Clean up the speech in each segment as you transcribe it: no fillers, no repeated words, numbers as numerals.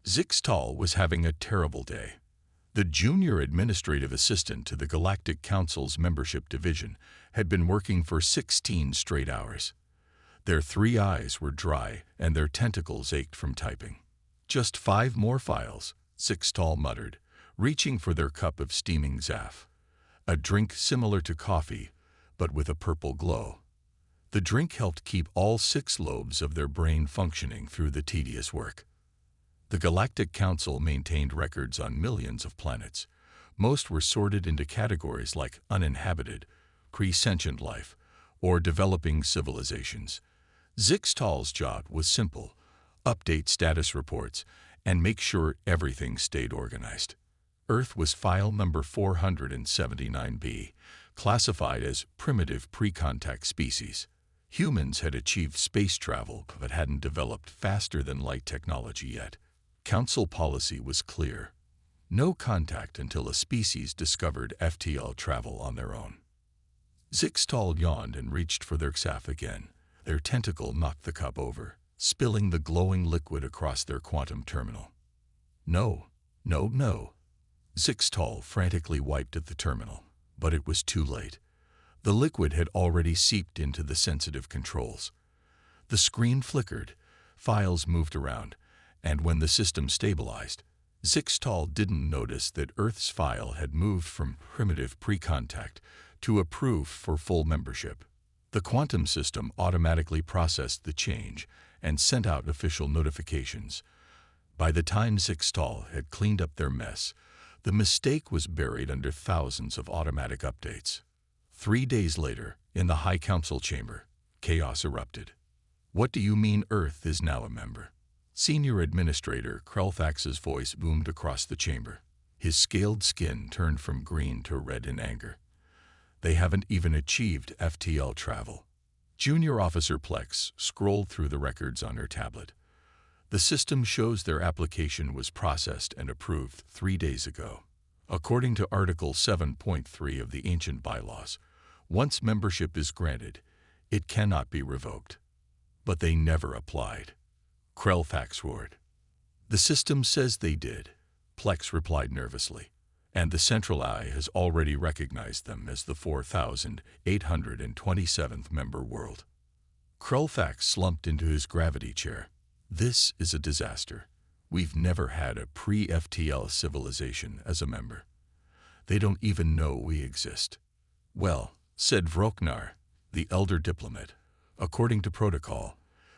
Zixtal was having a terrible day. The junior administrative assistant to the Galactic Council's membership division had been working for 16 straight hours. Their 3 eyes were dry and their tentacles ached from typing. "Just 5 more files," Zixtal muttered, reaching for their cup of steaming zaff, a drink similar to coffee, but with a purple glow. The drink helped keep all 6 lobes of their brain functioning through the tedious work. The Galactic Council maintained records on millions of planets. Most were sorted into categories like uninhabited, pre-sentient life, or developing civilizations. Zixtal's job was simple: update status reports and make sure everything stayed organized. Earth was file number 479b, classified as primitive pre-contact species. Humans had achieved space travel but hadn't developed faster-than-light technology yet. Council policy was clear: no contact until a species discovered FTL travel on their own. Zixtal yawned and reached for their XAF again. Their tentacle knocked the cup over, spilling the glowing liquid across their quantum terminal. No. Zixtal frantically wiped at the terminal, but it was too late. The liquid had already seeped into the sensitive controls. The screen flickered, files moved around, and when the system stabilized, Zixtal didn't notice that Earth's file had moved from primitive pre-contact to approved for full membership. The quantum system automatically processed the change and sent out official notifications. By the time Zixtal had cleaned up their mess, the mistake was buried under thousands of automatic updates. 3 days later, in the High Council chamber, chaos erupted. "What do you mean Earth is now a member?" Senior Administrator Krelfax's voice boomed across the chamber. His scaled skin turned from green to red in anger. "They haven't even achieved FTL travel." Junior Officer Plex scrolled through the records on her tablet. "The system shows their application was processed and approved 3 days ago. According to Article 7.3 of the ancient bylaws, once membership is granted, it cannot be revoked." "But they never applied," Krelfax roared. "The system says they did," Plex replied nervously, "and the Central Eye has already recognized them as the 4,827th member world." Krelfax slumped into his gravity chair. "This is a disaster. We've never had a pre-FTL civilization as a member. They don't even know we exist." "Well," said Vroknar, the elder diplomat, "according to protocol,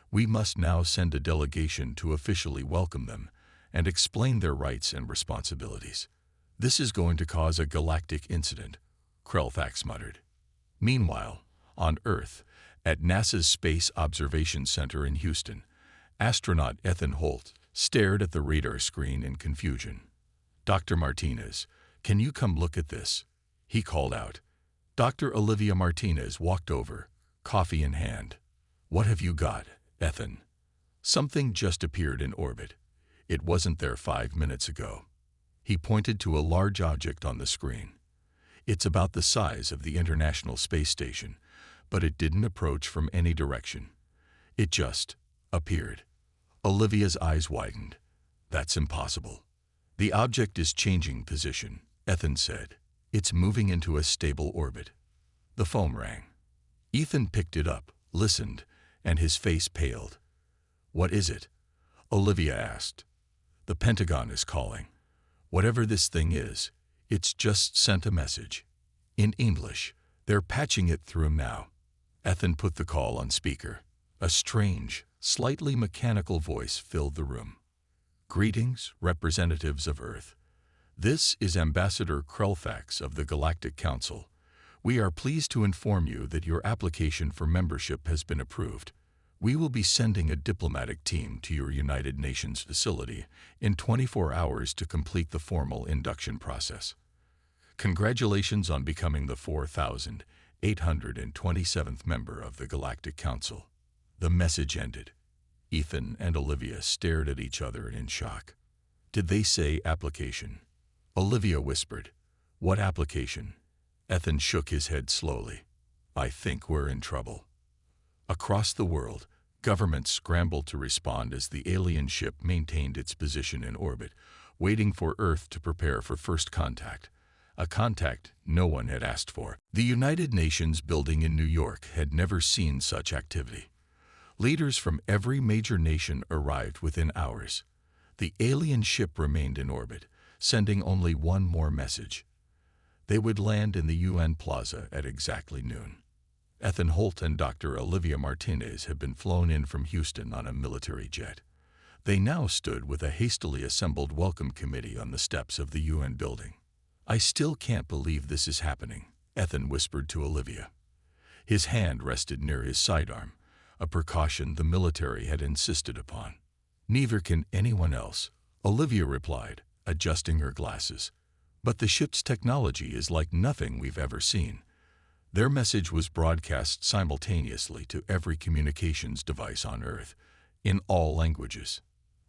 we must now send a delegation to officially welcome them and explain their rights and responsibilities. This is going to cause a galactic incident," Krelfax muttered. Meanwhile, on Earth, at NASA's Space Observation Center in Houston, astronaut Ethan Holt stared at the radar screen in confusion. "Dr. Martinez, can you come look at this?" he called out. Dr. Olivia Martinez walked over, coffee in hand. "What have you got, Ethan?" "Something just appeared in orbit. It wasn't there 5 minutes ago." He pointed to a large object on the screen. "It's about the size of the International Space Station, but it didn't approach from any direction. It just appeared." Olivia's eyes widened. "That's impossible." "The object is changing position," Ethan said. "It's moving into a stable orbit." The phone rang. Ethan picked it up, listened, and his face paled. "What is it?" Olivia asked. "The Pentagon is calling. Whatever this thing is, it's just sent a message. In English. They're patching it through now." Ethan put the call on speaker. A strange, slightly mechanical voice filled the room. "Greetings, representatives of Earth. This is Ambassador Krelfax of the Galactic Council. We are pleased to inform you that your application for membership has been approved. We will be sending a diplomatic team to your United Nations facility in 24 hours to complete the formal induction process. Congratulations on becoming the 4,827th member of the Galactic Council." The message ended. Ethan and Olivia stared at each other in shock. "Did they say application?" Olivia whispered. "What application?" Ethan shook his head slowly. "I think we're in trouble." Across the world, Governments scrambled to respond as the alien ship maintained its position in orbit, waiting for Earth to prepare for first contact, a contact no one had asked for. The United Nations building in New York had never seen such activity. Leaders from every major nation arrived within hours. The alien ship remained in orbit, sending only one more message. They would land in the UN Plaza at exactly noon. Ethan Holt and Dr. Olivia Martinez had been flown in from Houston on a military jet. They now stood with a hastily assembled welcome committee on the steps of the UN building. "I still can't believe this is happening," Ethan whispered to Olivia. His hand rested near his sidearm, a precaution the military had insisted upon. "Neither can anyone else," Olivia replied, adjusting her glasses. "But the ship's technology is like nothing we've ever seen." Their message was broadcast simultaneously to every communications device on Earth, in all languages.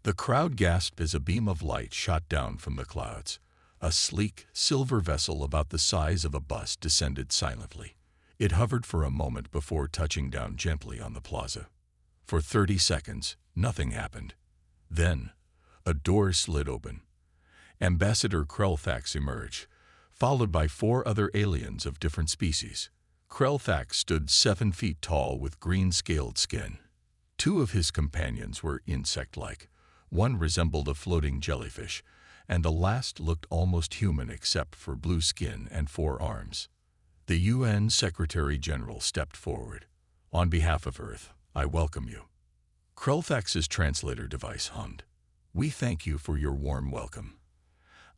The crowd gasped as a beam of light shot down from the clouds. A sleek, silver vessel about the size of a bus descended silently. It hovered for a moment before touching down gently on the plaza. For 30 seconds, nothing happened. Then, a door slid open. Ambassador Krellthax emerged, followed by 4 other aliens of different species. Krellthax stood 7 feet tall with green-scaled skin. 2 of his companions were insect-like. One resembled a floating jellyfish, and the last looked almost human except for blue skin and 4 arms. The UN Secretary-General stepped forward. "On behalf of Earth, I welcome you." Krellthax's translator device hummed. "We thank you for your warm welcome.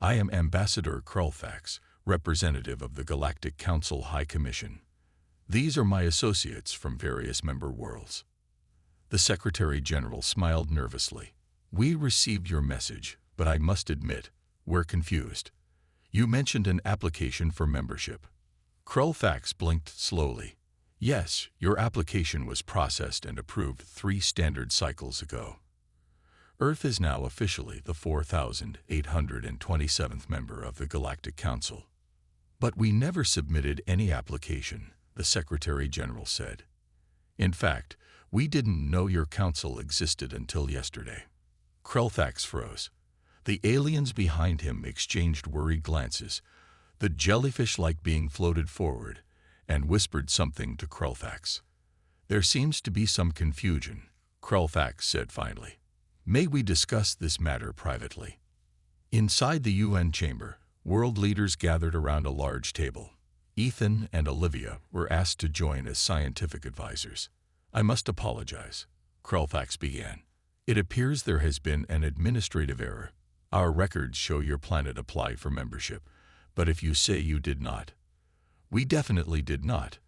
I am Ambassador Krellthax, representative of the Galactic Council High Commission. These are my associates from various member worlds." The Secretary-General smiled nervously. "We received your message, but I must admit, we're confused. You mentioned an application for membership." Krellthax blinked slowly. "Yes, your application was processed and approved 3 standard cycles ago. Earth is now officially the 4,827th member of the Galactic Council." "But we never submitted any application," the Secretary-General said. "In fact, we didn't know your council existed until yesterday." Krellthax froze. The aliens behind him exchanged worried glances. The jellyfish-like being floated forward and whispered something to Krellthax. "There seems to be some confusion," Krellthax said finally. "May we discuss this matter privately?" Inside the UN chamber, world leaders gathered around a large table. Ethan and Olivia were asked to join as scientific advisors. "I must apologize," Krellthax began. "It appears there has been an administrative error. Our records show your planet applied for membership, but if you say you did not—" "We definitely did not,"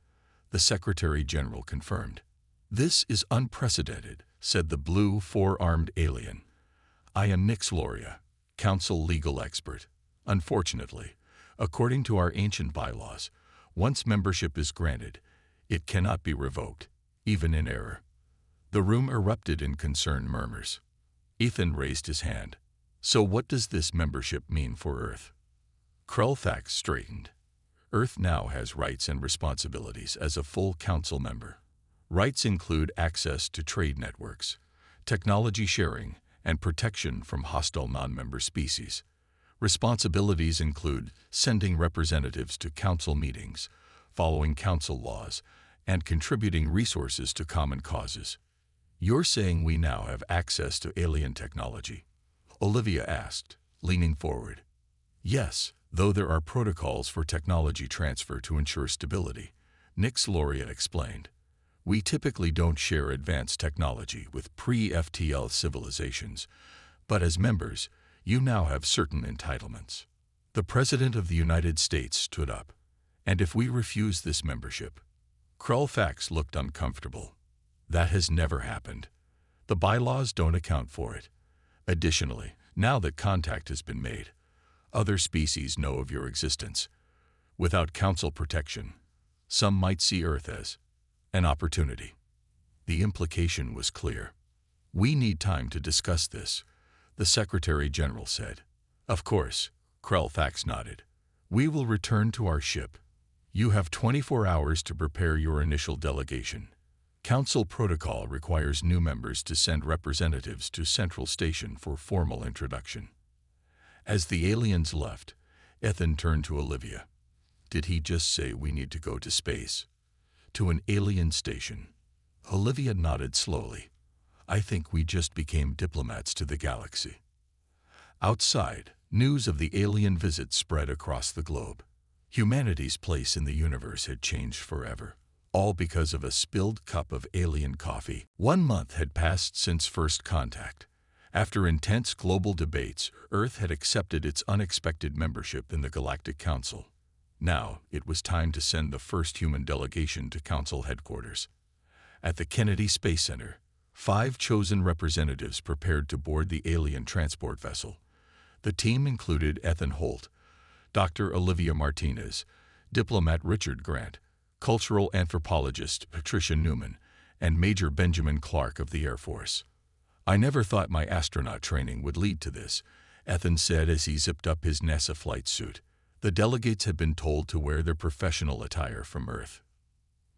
the Secretary-General confirmed. "This is unprecedented," said the blue 4-armed alien. "I am Nix Loria, Council legal expert. Unfortunately, according to our ancient bylaws, once membership is granted, it cannot be revoked, even in error." The room erupted in concerned murmurs. Ethan raised his hand. "So what does this membership mean for Earth?" Krellthax straightened. "Earth now has rights and responsibilities as a full council member. Rights include access to trade networks, technology sharing, and protection from hostile non-member species. Responsibilities include sending representatives to council meetings, following council laws, and contributing resources to common causes." "You're saying we now have access to alien technology?" Olivia asked, leaning forward. "Yes, though there are protocols for technology transfer to ensure stability," Nix Loria explained. "We typically don't share advanced technology with pre-FTL civilizations, but as members, you now have certain entitlements." The President of the United States stood up. "And if we refuse this membership?" Krellthax looked uncomfortable. "That has never happened. The bylaws don't account for it. Additionally, now that contact has been made, other species know of your existence. Without council protection, some might see Earth as an opportunity." The implication was clear. "We need time to discuss this," the Secretary-General said. "Of course," Krellthax nodded. "We will return to our ship. You have 24 hours to prepare your initial delegation. Council protocol requires new members to send representatives to Central Station for formal introduction. As the aliens left, Ethan turned to Olivia. Did he just say we need to go to space? To an alien station? Olivia nodded slowly. I think we just became diplomats to the galaxy. Outside, news of the alien visit spread across the globe. Humanity's place in the universe had changed forever, all because of a spilled cup of alien coffee. 1 month had passed since first contact. After intense global debates, Earth had accepted its unexpected membership in the Galactic Council. Now, it was time to send the first human delegation to Council headquarters. At the Kennedy Space Center, 5 chosen representatives prepared to board the alien transport vessel. The team included Ethan Holt, Dr. Olivia Martinez, diplomat Richard Grant, cultural anthropologist Patricia Newman, and Major Benjamin Clark of the Air Force. I never thought my astronaut training would lead to this, Ethan said as he zipped up his NASA flight suit. The delegates had been told to wear their professional attire from Earth.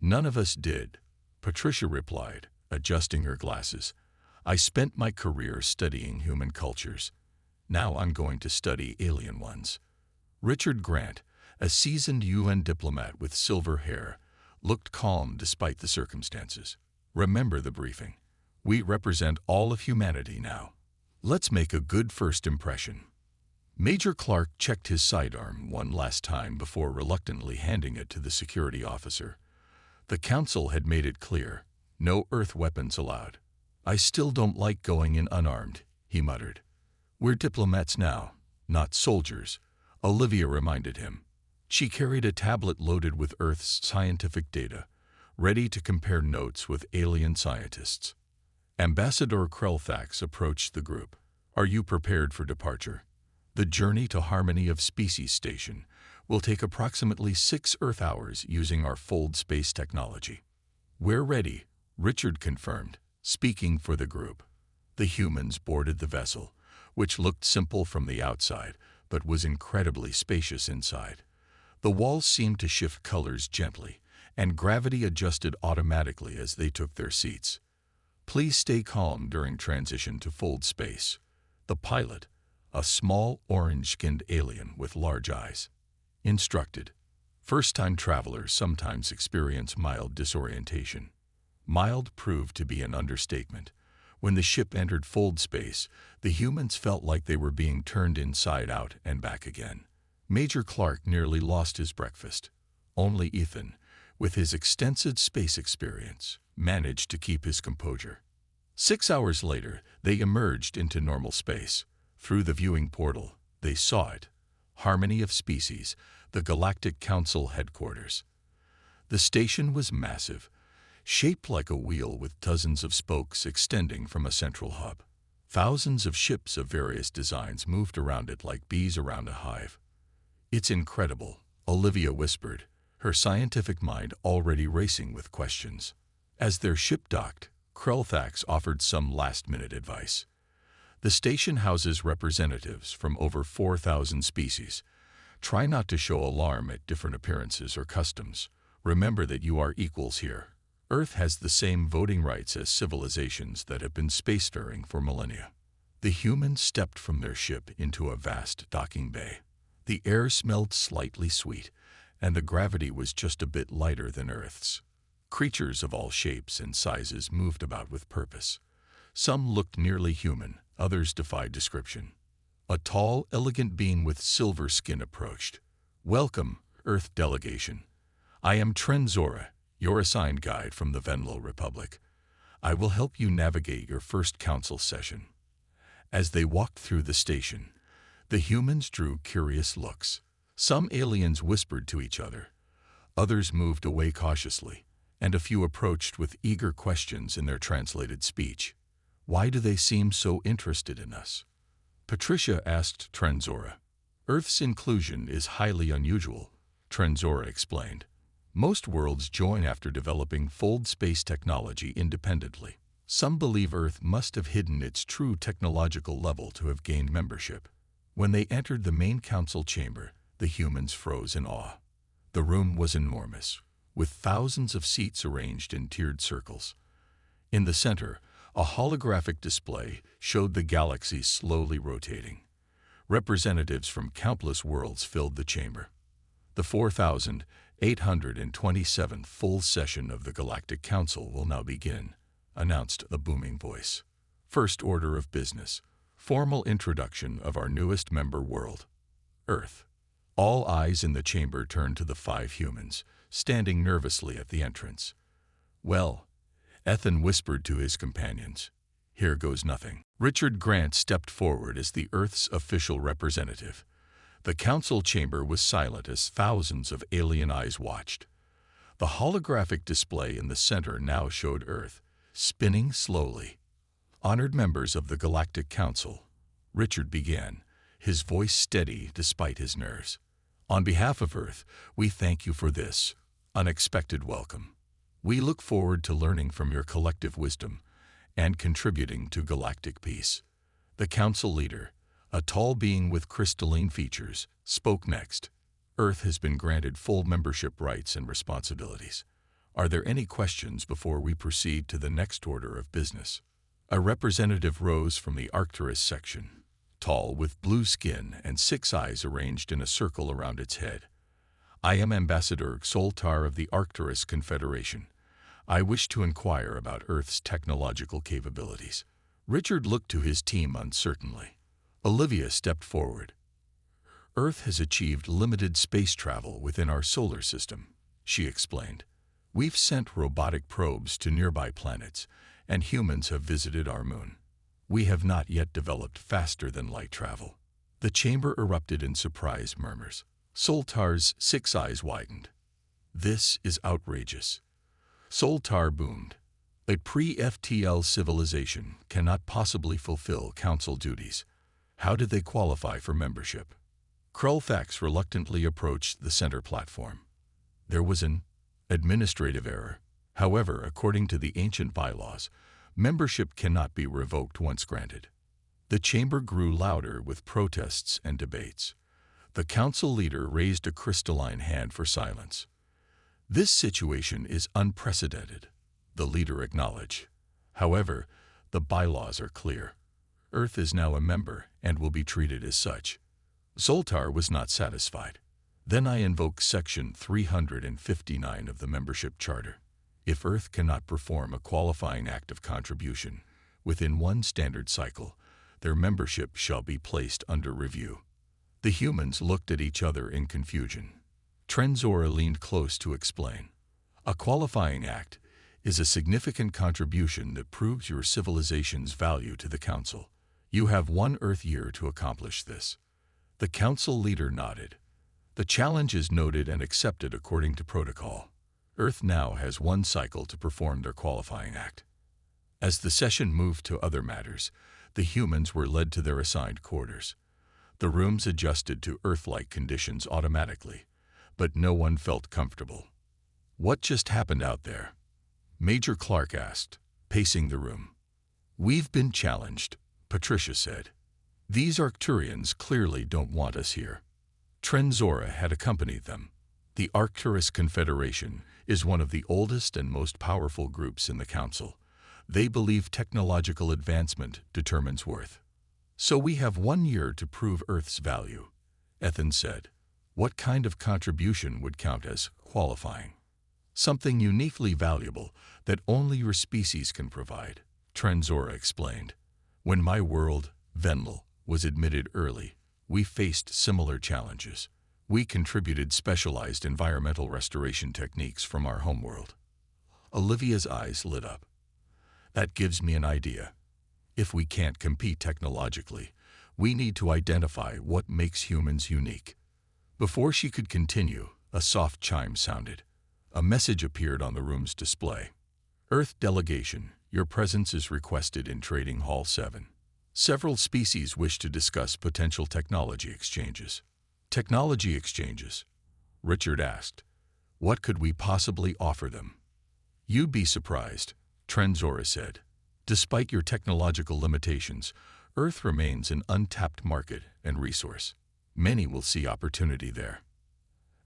None of us did, Patricia replied, adjusting her glasses. I spent my career studying human cultures. Now I'm going to study alien ones. Richard Grant, a seasoned UN diplomat with silver hair, looked calm despite the circumstances. Remember the briefing. We represent all of humanity now. Let's make a good first impression. Major Clark checked his sidearm one last time before reluctantly handing it to the security officer. The council had made it clear, no Earth weapons allowed. I still don't like going in unarmed, he muttered. We're diplomats now, not soldiers, Olivia reminded him. She carried a tablet loaded with Earth's scientific data, ready to compare notes with alien scientists. Ambassador Krelfax approached the group. Are you prepared for departure? The journey to Harmony of Species Station will take approximately 6 Earth hours using our fold space technology. We're ready, Richard confirmed, speaking for the group. The humans boarded the vessel, which looked simple from the outside, but was incredibly spacious inside. The walls seemed to shift colors gently, and gravity adjusted automatically as they took their seats. Please stay calm during transition to fold space. The pilot, a small orange-skinned alien with large eyes, instructed. First-time travelers sometimes experience mild disorientation. Mild proved to be an understatement. When the ship entered fold space, the humans felt like they were being turned inside out and back again. Major Clark nearly lost his breakfast. Only Ethan, with his extensive space experience, managed to keep his composure. 6 hours later, they emerged into normal space. Through the viewing portal, they saw it. Harmony of Species, the Galactic Council headquarters. The station was massive, shaped like a wheel with dozens of spokes extending from a central hub. Thousands of ships of various designs moved around it like bees around a hive. It's incredible, Olivia whispered, her scientific mind already racing with questions. As their ship docked, Krelfax offered some last-minute advice. The station houses representatives from over 4,000 species. Try not to show alarm at different appearances or customs. Remember that you are equals here. Earth has the same voting rights as civilizations that have been spacefaring for millennia. The humans stepped from their ship into a vast docking bay. The air smelled slightly sweet, and the gravity was just a bit lighter than Earth's. Creatures of all shapes and sizes moved about with purpose. Some looked nearly human, others defied description. A tall, elegant being with silver skin approached. Welcome, Earth delegation. I am Trenzora, your assigned guide from the Venlo Republic. I will help you navigate your first council session. As they walked through the station, the humans drew curious looks. Some aliens whispered to each other. Others moved away cautiously, and a few approached with eager questions in their translated speech. Why do they seem so interested in us? Patricia asked Trenzora. Earth's inclusion is highly unusual, Trenzora explained. Most worlds join after developing fold space technology independently. Some believe Earth must have hidden its true technological level to have gained membership. When they entered the main council chamber, the humans froze in awe. The room was enormous, with thousands of seats arranged in tiered circles. In the center, a holographic display showed the galaxy slowly rotating. Representatives from countless worlds filled the chamber. The 4,827th full session of the Galactic Council will now begin, announced a booming voice. First order of business. Formal introduction of our newest member world, Earth. All eyes in the chamber turned to the 5 humans, standing nervously at the entrance. Well, Ethan whispered to his companions, here goes nothing. Richard Grant stepped forward as the Earth's official representative. The council chamber was silent as thousands of alien eyes watched. The holographic display in the center now showed Earth, spinning slowly. Honored members of the Galactic Council, Richard began, his voice steady despite his nerves. On behalf of Earth, we thank you for this unexpected welcome. We look forward to learning from your collective wisdom and contributing to galactic peace. The council leader, a tall being with crystalline features, spoke next. Earth has been granted full membership rights and responsibilities. Are there any questions before we proceed to the next order of business? A representative rose from the Arcturus section, tall with blue skin and 6 eyes arranged in a circle around its head. I am Ambassador Xoltar of the Arcturus Confederation. I wish to inquire about Earth's technological capabilities. Richard looked to his team uncertainly. Olivia stepped forward. Earth has achieved limited space travel within our solar system, she explained. We've sent robotic probes to nearby planets, and humans have visited our moon. We have not yet developed faster-than-light travel. The chamber erupted in surprised murmurs. Soltar's 6 eyes widened. This is outrageous. Soltar boomed. A pre-FTL civilization cannot possibly fulfill council duties. How did they qualify for membership? Krulfax reluctantly approached the center platform. There was an administrative error. However, according to the ancient bylaws, membership cannot be revoked once granted. The chamber grew louder with protests and debates. The council leader raised a crystalline hand for silence. This situation is unprecedented, the leader acknowledged. However, the bylaws are clear. Earth is now a member and will be treated as such. Zoltar was not satisfied. Then I invoke Section 359 of the Membership Charter. If Earth cannot perform a qualifying act of contribution within 1 standard cycle, their membership shall be placed under review. The humans looked at each other in confusion. Trenzora leaned close to explain. A qualifying act is a significant contribution that proves your civilization's value to the Council. You have 1 Earth year to accomplish this. The Council leader nodded. The challenge is noted and accepted according to protocol. Earth now has 1 cycle to perform their qualifying act. As the session moved to other matters, the humans were led to their assigned quarters. The rooms adjusted to Earth-like conditions automatically, but no one felt comfortable. What just happened out there? Major Clark asked, pacing the room. We've been challenged, Patricia said. These Arcturians clearly don't want us here. Trenzora had accompanied them. The Arcturus Confederation is one of the oldest and most powerful groups in the Council. They believe technological advancement determines worth. So we have 1 year to prove Earth's value, Ethan said. What kind of contribution would count as qualifying? Something uniquely valuable that only your species can provide, Trenzora explained. When my world, Venlil, was admitted early, we faced similar challenges. We contributed specialized environmental restoration techniques from our homeworld. Olivia's eyes lit up. That gives me an idea. If we can't compete technologically, we need to identify what makes humans unique. Before she could continue, a soft chime sounded. A message appeared on the room's display. Earth delegation, your presence is requested in Trading Hall 7. Several species wish to discuss potential technology exchanges. Technology exchanges? Richard asked. What could we possibly offer them? You'd be surprised, Trenzora said. Despite your technological limitations, Earth remains an untapped market and resource. Many will see opportunity there.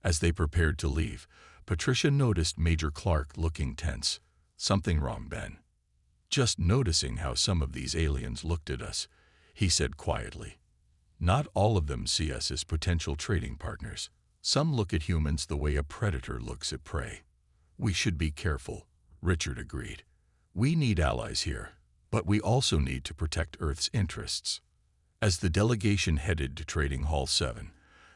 As they prepared to leave, Patricia noticed Major Clark looking tense. Something wrong, Ben? Just noticing how some of these aliens looked at us, he said quietly. Not all of them see us as potential trading partners. Some look at humans the way a predator looks at prey. We should be careful, Richard agreed. We need allies here, but we also need to protect Earth's interests. As the delegation headed to Trading Hall 7,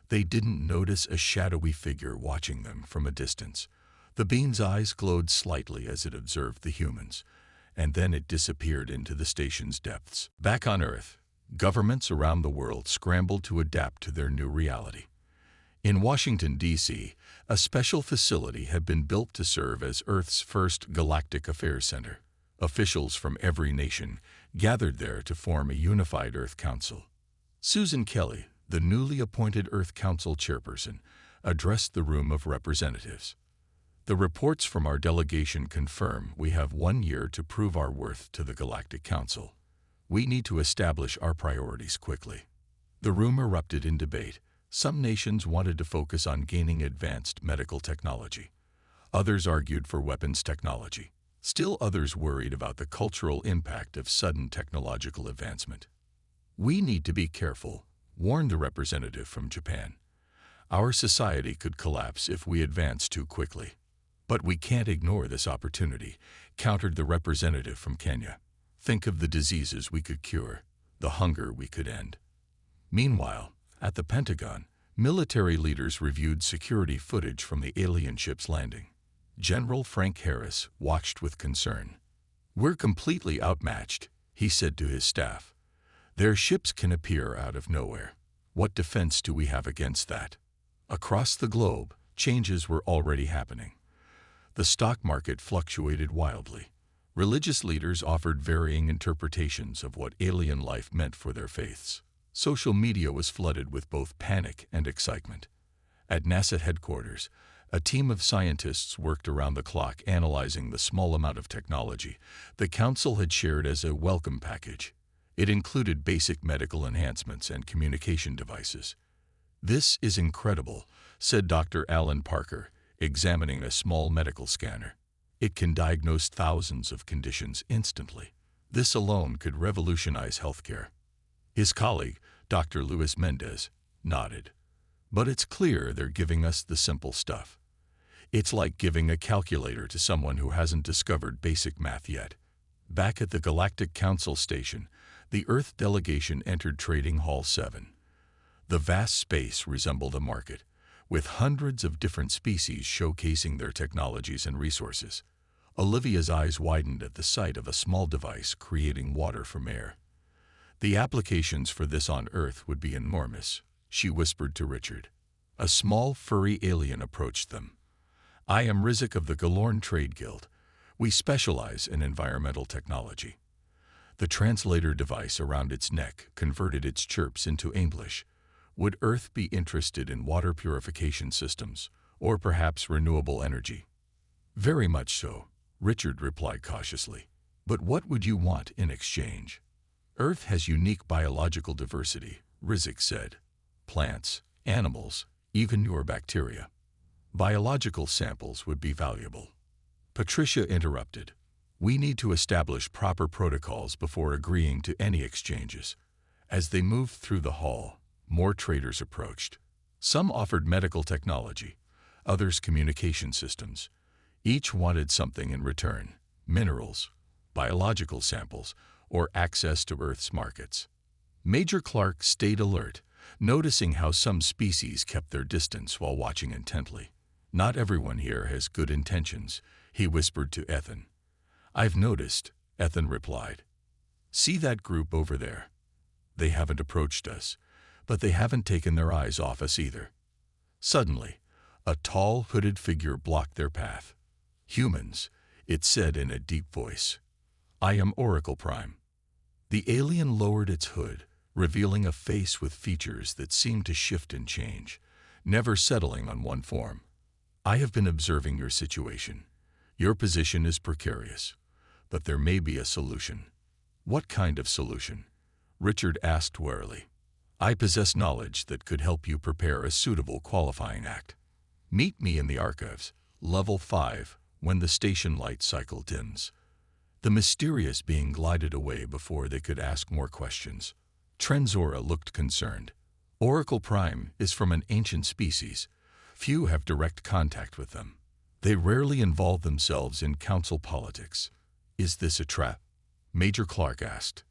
they didn't notice a shadowy figure watching them from a distance. The being's eyes glowed slightly as it observed the humans, and then it disappeared into the station's depths. Back on Earth, governments around the world scrambled to adapt to their new reality. In Washington, D.C., a special facility had been built to serve as Earth's first Galactic Affairs Center. Officials from every nation gathered there to form a unified Earth Council. Susan Kelly, the newly appointed Earth Council chairperson, addressed the room of representatives. The reports from our delegation confirm we have 1 year to prove our worth to the Galactic Council. We need to establish our priorities quickly. The room erupted in debate. Some nations wanted to focus on gaining advanced medical technology. Others argued for weapons technology. Still others worried about the cultural impact of sudden technological advancement. We need to be careful, warned the representative from Japan. Our society could collapse if we advance too quickly. But we can't ignore this opportunity, countered the representative from Kenya. Think of the diseases we could cure, the hunger we could end. Meanwhile, at the Pentagon, military leaders reviewed security footage from the alien ship's landing. General Frank Harris watched with concern. We're completely outmatched, he said to his staff. Their ships can appear out of nowhere. What defense do we have against that? Across the globe, changes were already happening. The stock market fluctuated wildly. Religious leaders offered varying interpretations of what alien life meant for their faiths. Social media was flooded with both panic and excitement. At NASA headquarters, a team of scientists worked around the clock analyzing the small amount of technology the Council had shared as a welcome package. It included basic medical enhancements and communication devices. This is incredible, said Dr. Alan Parker, examining a small medical scanner. It can diagnose thousands of conditions instantly. This alone could revolutionize healthcare. His colleague, Dr. Luis Mendez, nodded. But it's clear they're giving us the simple stuff. It's like giving a calculator to someone who hasn't discovered basic math yet. Back at the Galactic Council station, the Earth delegation entered Trading Hall 7. The vast space resembled a market, with hundreds of different species showcasing their technologies and resources. Olivia's eyes widened at the sight of a small device creating water from air. The applications for this on Earth would be enormous, she whispered to Richard. A small, furry alien approached them. I am Rizik of the Galorn Trade Guild. We specialize in environmental technology. The translator device around its neck converted its chirps into English. Would Earth be interested in water purification systems, or perhaps renewable energy? Very much so, Richard replied cautiously. But what would you want in exchange? Earth has unique biological diversity, Rizik said. Plants, animals, even your bacteria. Biological samples would be valuable. Patricia interrupted. We need to establish proper protocols before agreeing to any exchanges. As they moved through the hall, more traders approached. Some offered medical technology, others communication systems. Each wanted something in return: minerals, biological samples, or access to Earth's markets. Major Clark stayed alert, noticing how some species kept their distance while watching intently. Not everyone here has good intentions, he whispered to Ethan. I've noticed, Ethan replied. See that group over there? They haven't approached us, but they haven't taken their eyes off us either. Suddenly, a tall, hooded figure blocked their path. Humans, it said in a deep voice. I am Oracle Prime. The alien lowered its hood, revealing a face with features that seemed to shift and change, never settling on one form. I have been observing your situation. Your position is precarious, but there may be a solution. What kind of solution? Richard asked warily. I possess knowledge that could help you prepare a suitable qualifying act. Meet me in the archives, Level 5, when the station light cycle dims. The mysterious being glided away before they could ask more questions. Trenzora looked concerned. Oracle Prime is from an ancient species. Few have direct contact with them. They rarely involve themselves in council politics. Is this a trap? Major Clark asked.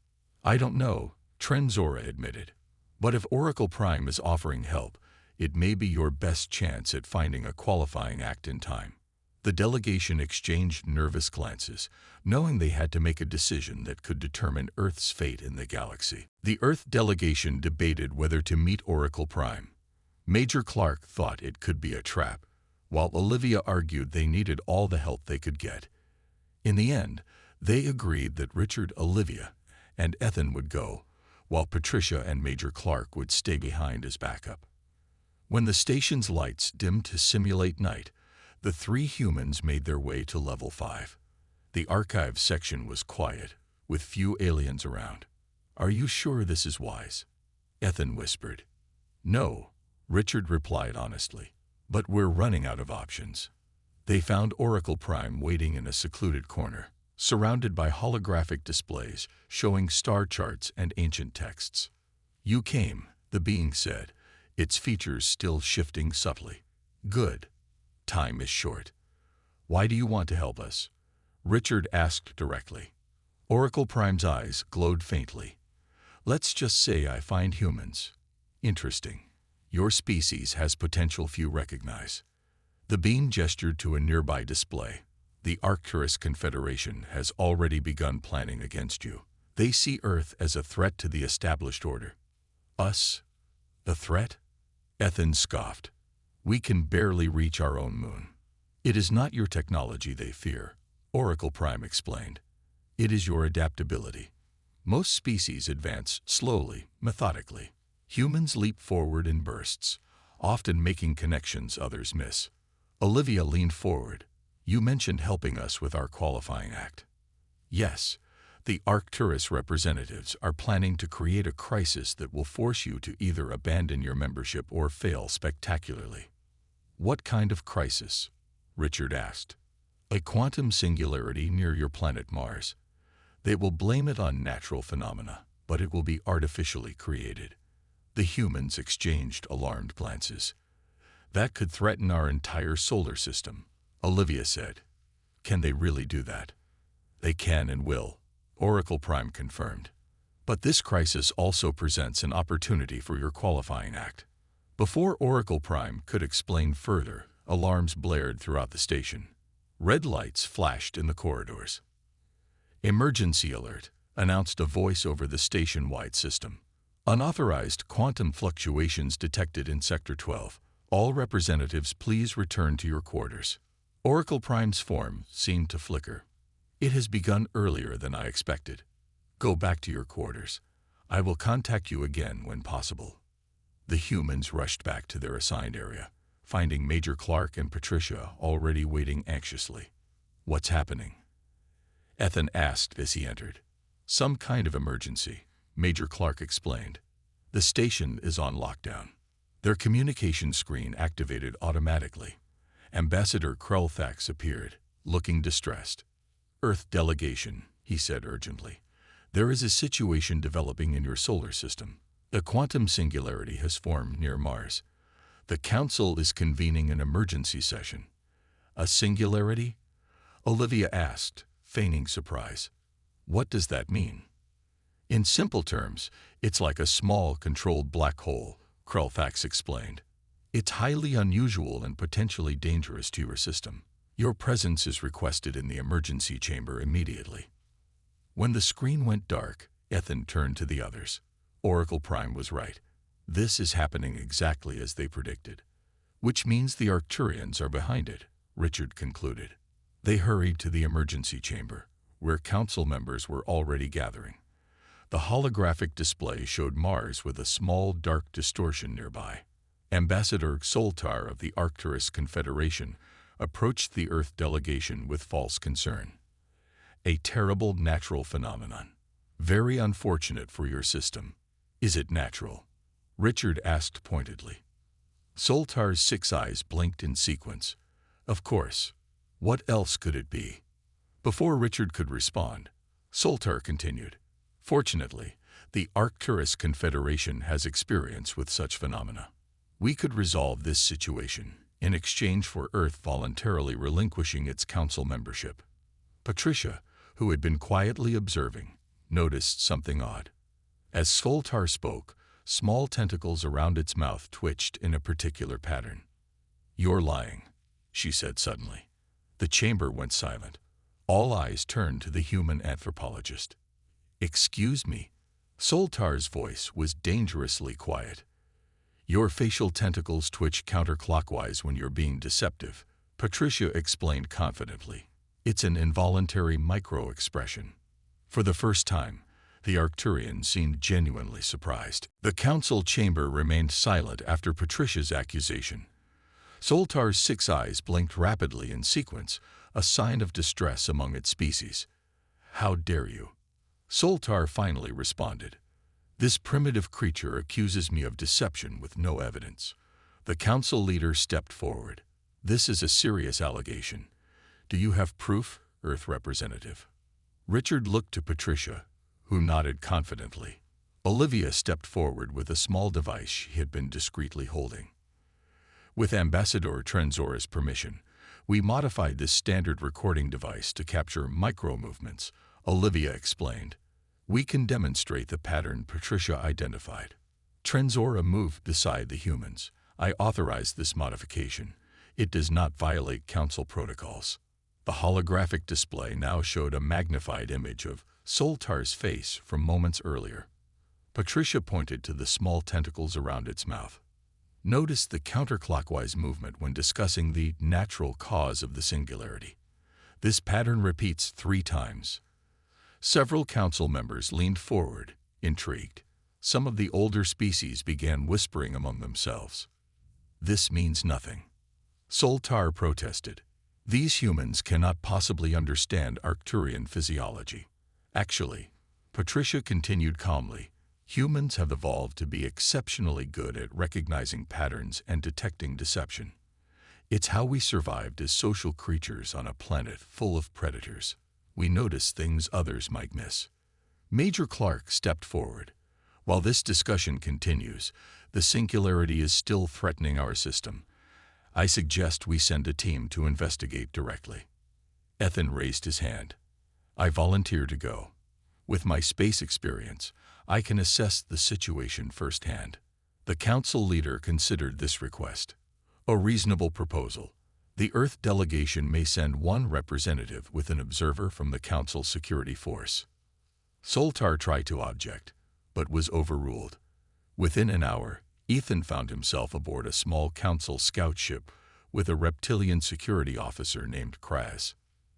I don't know, Trenzora admitted. But if Oracle Prime is offering help, it may be your best chance at finding a qualifying act in time. The delegation exchanged nervous glances, knowing they had to make a decision that could determine Earth's fate in the galaxy. The Earth delegation debated whether to meet Oracle Prime. Major Clark thought it could be a trap, while Olivia argued they needed all the help they could get. In the end, they agreed that Richard, Olivia, and Ethan would go, while Patricia and Major Clark would stay behind as backup. When the station's lights dimmed to simulate night, the three humans made their way to Level 5. The archive section was quiet, with few aliens around. Are you sure this is wise? Ethan whispered. No, Richard replied honestly, but we're running out of options. They found Oracle Prime waiting in a secluded corner, surrounded by holographic displays showing star charts and ancient texts. You came, the being said, its features still shifting subtly. Good. Time is short. Why do you want to help us? Richard asked directly. Oracle Prime's eyes glowed faintly. Let's just say I find humans interesting. Your species has potential few recognize. The being gestured to a nearby display. The Arcturus Confederation has already begun planning against you. They see Earth as a threat to the established order. Us? A threat? Ethan scoffed. We can barely reach our own moon. It is not your technology they fear, Oracle Prime explained. It is your adaptability. Most species advance slowly, methodically. Humans leap forward in bursts, often making connections others miss. Olivia leaned forward. You mentioned helping us with our qualifying act. Yes, the Arcturus representatives are planning to create a crisis that will force you to either abandon your membership or fail spectacularly. What kind of crisis? Richard asked. A quantum singularity near your planet Mars. They will blame it on natural phenomena, but it will be artificially created. The humans exchanged alarmed glances. That could threaten our entire solar system, Olivia said. Can they really do that? They can and will, Oracle Prime confirmed. But this crisis also presents an opportunity for your qualifying act. Before Oracle Prime could explain further, alarms blared throughout the station. Red lights flashed in the corridors. Emergency alert, announced a voice over the station-wide system. Unauthorized quantum fluctuations detected in Sector 12. All representatives please return to your quarters. Oracle Prime's form seemed to flicker. It has begun earlier than I expected. Go back to your quarters. I will contact you again when possible. The humans rushed back to their assigned area, finding Major Clark and Patricia already waiting anxiously. What's happening? Ethan asked as he entered. Some kind of emergency, Major Clark explained. The station is on lockdown. Their communication screen activated automatically. Ambassador Krulfax appeared, looking distressed. Earth delegation, he said urgently. There is a situation developing in your solar system. A quantum singularity has formed near Mars. The Council is convening an emergency session. A singularity? Olivia asked, feigning surprise. What does that mean? In simple terms, it's like a small, controlled black hole, Krulfax explained. It's highly unusual and potentially dangerous to your system. Your presence is requested in the emergency chamber immediately. When the screen went dark, Ethan turned to the others. Oracle Prime was right. This is happening exactly as they predicted. Which means the Arcturians are behind it, Richard concluded. They hurried to the emergency chamber, where council members were already gathering. The holographic display showed Mars with a small dark distortion nearby. Ambassador Soltar of the Arcturus Confederation approached the Earth delegation with false concern. A terrible natural phenomenon. Very unfortunate for your system. Is it natural? Richard asked pointedly. Soltar's 6 eyes blinked in sequence. Of course. What else could it be? Before Richard could respond, Soltar continued. Fortunately, the Arcturus Confederation has experience with such phenomena. We could resolve this situation in exchange for Earth voluntarily relinquishing its council membership. Patricia, who had been quietly observing, noticed something odd. As Soltar spoke, small tentacles around its mouth twitched in a particular pattern. "You're lying," she said suddenly. The chamber went silent. All eyes turned to the human anthropologist. "Excuse me." Soltar's voice was dangerously quiet. "Your facial tentacles twitch counterclockwise when you're being deceptive," Patricia explained confidently. "It's an involuntary micro-expression." For the first time, the Arcturian seemed genuinely surprised. The council chamber remained silent after Patricia's accusation. Soltar's 6 eyes blinked rapidly in sequence, a sign of distress among its species. "How dare you?" Soltar finally responded. "This primitive creature accuses me of deception with no evidence." The council leader stepped forward. "This is a serious allegation. Do you have proof, Earth representative?" Richard looked to Patricia, who nodded confidently. Olivia stepped forward with a small device she had been discreetly holding. "With Ambassador Trenzora's permission, we modified this standard recording device to capture micro-movements," Olivia explained. "We can demonstrate the pattern Patricia identified." Trenzora moved beside the humans. "I authorize this modification. It does not violate council protocols." The holographic display now showed a magnified image of Soltar's face from moments earlier. Patricia pointed to the small tentacles around its mouth. "Notice the counterclockwise movement when discussing the natural cause of the singularity. This pattern repeats 3 times. Several council members leaned forward, intrigued. Some of the older species began whispering among themselves. "This means nothing," Soltar protested. "These humans cannot possibly understand Arcturian physiology." "Actually," Patricia continued calmly, "humans have evolved to be exceptionally good at recognizing patterns and detecting deception. It's how we survived as social creatures on a planet full of predators. We notice things others might miss." Major Clark stepped forward. "While this discussion continues, the singularity is still threatening our system. I suggest we send a team to investigate directly." Ethan raised his hand. "I volunteer to go. With my space experience, I can assess the situation firsthand." The council leader considered this request. "A reasonable proposal. The Earth delegation may send 1 representative with an observer from the council security force." Soltar tried to object, but was overruled. Within an hour, Ethan found himself aboard a small council scout ship with a reptilian security officer named Kraz.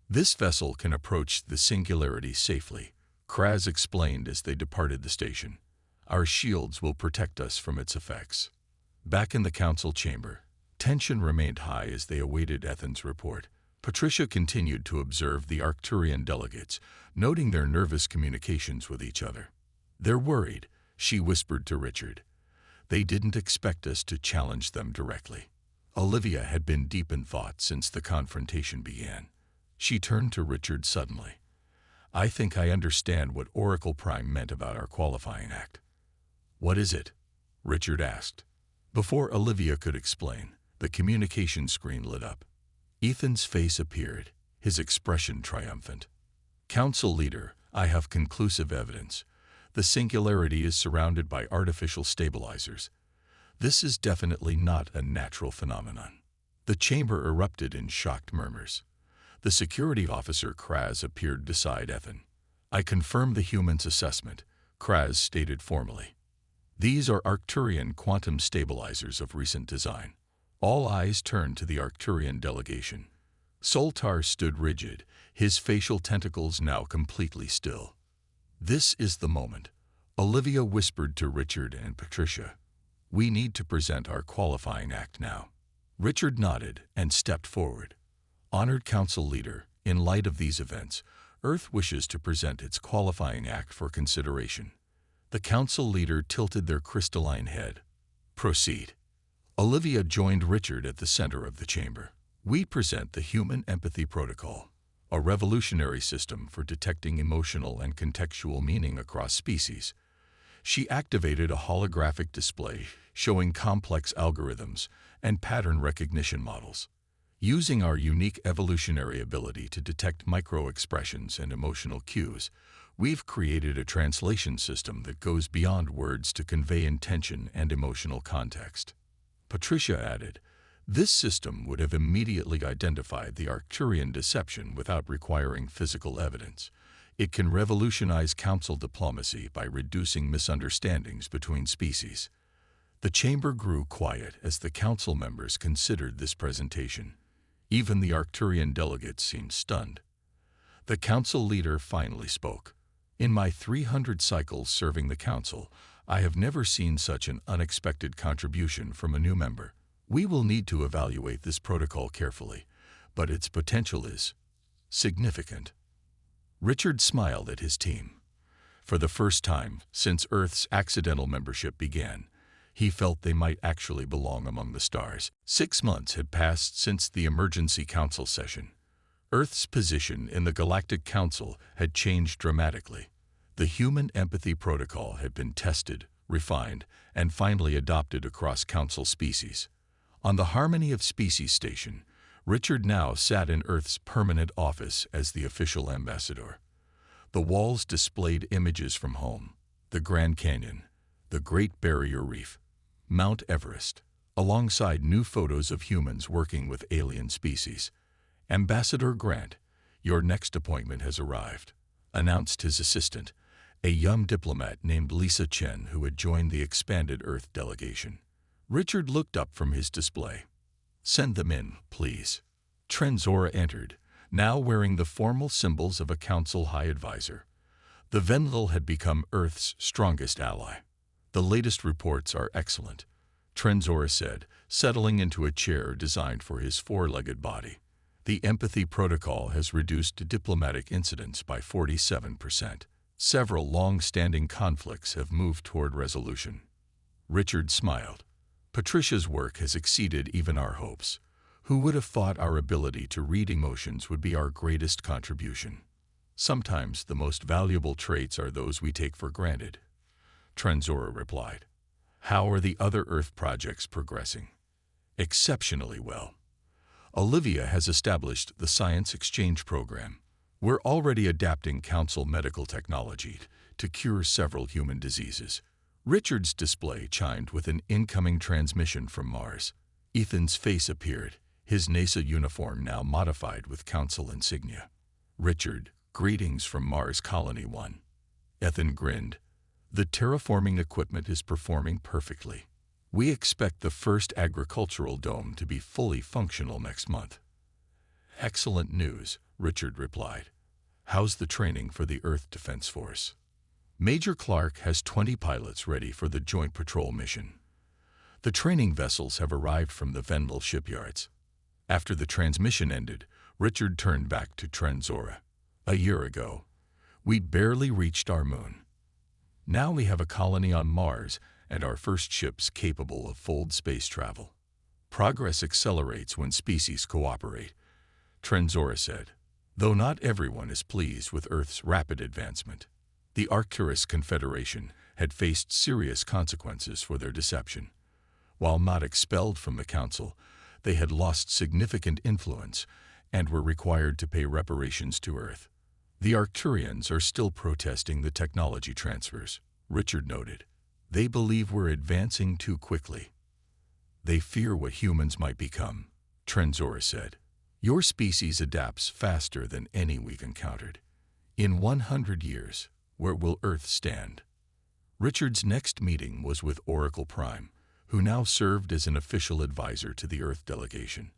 "This vessel can approach the singularity safely," Kraz explained as they departed the station. "Our shields will protect us from its effects." Back in the council chamber, tension remained high as they awaited Ethan's report. Patricia continued to observe the Arcturian delegates, noting their nervous communications with each other. "They're worried," she whispered to Richard. "They didn't expect us to challenge them directly." Olivia had been deep in thought since the confrontation began. She turned to Richard suddenly. "I think I understand what Oracle Prime meant about our qualifying act." "What is it?" Richard asked. Before Olivia could explain, the communication screen lit up. Ethan's face appeared, his expression triumphant. "Council leader, I have conclusive evidence. The singularity is surrounded by artificial stabilizers. This is definitely not a natural phenomenon." The chamber erupted in shocked murmurs. The security officer Kraz appeared beside Ethan. "I confirm the human's assessment," Kraz stated formally. "These are Arcturian quantum stabilizers of recent design." All eyes turned to the Arcturian delegation. Soltar stood rigid, his facial tentacles now completely still. "This is the moment," Olivia whispered to Richard and Patricia. "We need to present our qualifying act now." Richard nodded and stepped forward. "Honored Council Leader, in light of these events, Earth wishes to present its qualifying act for consideration." The Council Leader tilted their crystalline head. "Proceed." Olivia joined Richard at the center of the chamber. We present the Human Empathy Protocol, a revolutionary system for detecting emotional and contextual meaning across species. She activated a holographic display showing complex algorithms and pattern recognition models. Using our unique evolutionary ability to detect micro-expressions and emotional cues, we've created a translation system that goes beyond words to convey intention and emotional context. Patricia added, "This system would have immediately identified the Arcturian deception without requiring physical evidence. It can revolutionize council diplomacy by reducing misunderstandings between species." The chamber grew quiet as the council members considered this presentation. Even the Arcturian delegates seemed stunned. The council leader finally spoke. "In my 300 cycles serving the council, I have never seen such an unexpected contribution from a new member. We will need to evaluate this protocol carefully, but its potential is significant." Richard smiled at his team. For the first time since Earth's accidental membership began, he felt they might actually belong among the stars. 6 months had passed since the emergency council session. Earth's position in the Galactic Council had changed dramatically. The Human Empathy Protocol had been tested, refined, and finally adopted across council species. On the Harmony of Species Station, Richard now sat in Earth's permanent office as the official ambassador. The walls displayed images from home, the Grand Canyon, the Great Barrier Reef, Mount Everest, alongside new photos of humans working with alien species. "Ambassador Grant, your next appointment has arrived," announced his assistant, a young diplomat named Lisa Chen who had joined the expanded Earth delegation. Richard looked up from his display. "Send them in, please." Trenzora entered, now wearing the formal symbols of a council high advisor. The Vendel had become Earth's strongest ally. "The latest reports are excellent," Trenzora said, settling into a chair designed for his four-legged body. "The empathy protocol has reduced diplomatic incidents by 47%. Several long-standing conflicts have moved toward resolution." Richard smiled. "Patricia's work has exceeded even our hopes. Who would have thought our ability to read emotions would be our greatest contribution? Sometimes the most valuable traits are those we take for granted," Trenzora replied. "How are the other Earth projects progressing?" "Exceptionally well. Olivia has established the Science Exchange Program. We're already adapting council medical technology to cure several human diseases." Richard's display chimed with an incoming transmission from Mars. Ethan's face appeared, his NASA uniform now modified with council insignia. "Richard, greetings from Mars Colony 1. Ethan grinned. "The terraforming equipment is performing perfectly. We expect the first agricultural dome to be fully functional next month." "Excellent news," Richard replied. "How's the training for the Earth Defense Force?" "Major Clark has 20 pilots ready for the Joint Patrol mission. The training vessels have arrived from the Vendel shipyards." After the transmission ended, Richard turned back to Trenzora. "A year ago, we barely reached our moon. Now we have a colony on Mars and our first ships capable of full space travel. Progress accelerates when species cooperate," Trenzora said. Though not everyone is pleased with Earth's rapid advancement. The Arcturus Confederation had faced serious consequences for their deception. While not expelled from the Council, they had lost significant influence and were required to pay reparations to Earth. "The Arcturians are still protesting the technology transfers," Richard noted. "They believe we're advancing too quickly." "They fear what humans might become," Trenzora said. "Your species adapts faster than any we've encountered. In 100 years, where will Earth stand?" Richard's next meeting was with Oracle Prime, who now served as an official advisor to the Earth delegation.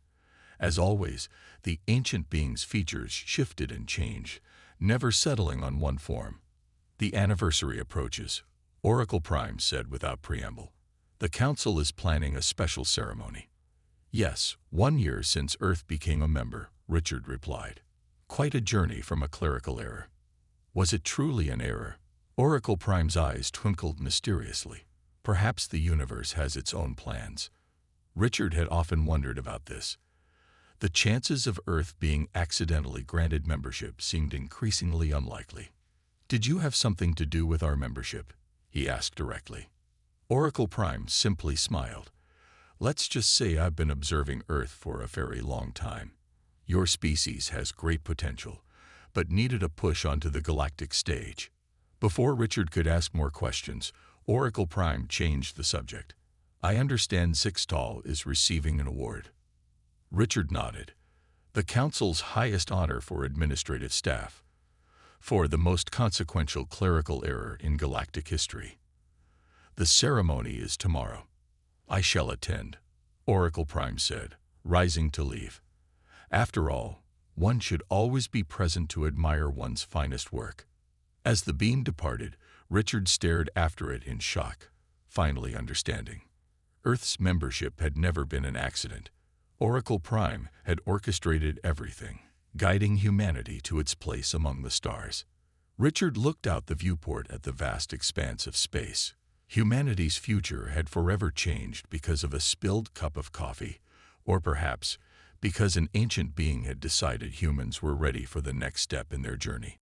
As always, the ancient being's features shifted and changed, never settling on one form. "The anniversary approaches," Oracle Prime said without preamble. "The Council is planning a special ceremony." "Yes, 1 year since Earth became a member," Richard replied. "Quite a journey from a clerical error." "Was it truly an error?" Oracle Prime's eyes twinkled mysteriously. "Perhaps the universe has its own plans." Richard had often wondered about this. The chances of Earth being accidentally granted membership seemed increasingly unlikely. "Did you have something to do with our membership?" he asked directly. Oracle Prime simply smiled. "Let's just say I've been observing Earth for a very long time. Your species has great potential, but needed a push onto the galactic stage." Before Richard could ask more questions, Oracle Prime changed the subject. "I understand Sixtall is receiving an award." Richard nodded. "The Council's highest honor for administrative staff, for the most consequential clerical error in galactic history. The ceremony is tomorrow." "I shall attend," Oracle Prime said, rising to leave. After all, one should always be present to admire one's finest work. As the beam departed, Richard stared after it in shock, finally understanding. Earth's membership had never been an accident. Oracle Prime had orchestrated everything, guiding humanity to its place among the stars. Richard looked out the viewport at the vast expanse of space. Humanity's future had forever changed because of a spilled cup of coffee, or perhaps because an ancient being had decided humans were ready for the next step in their journey.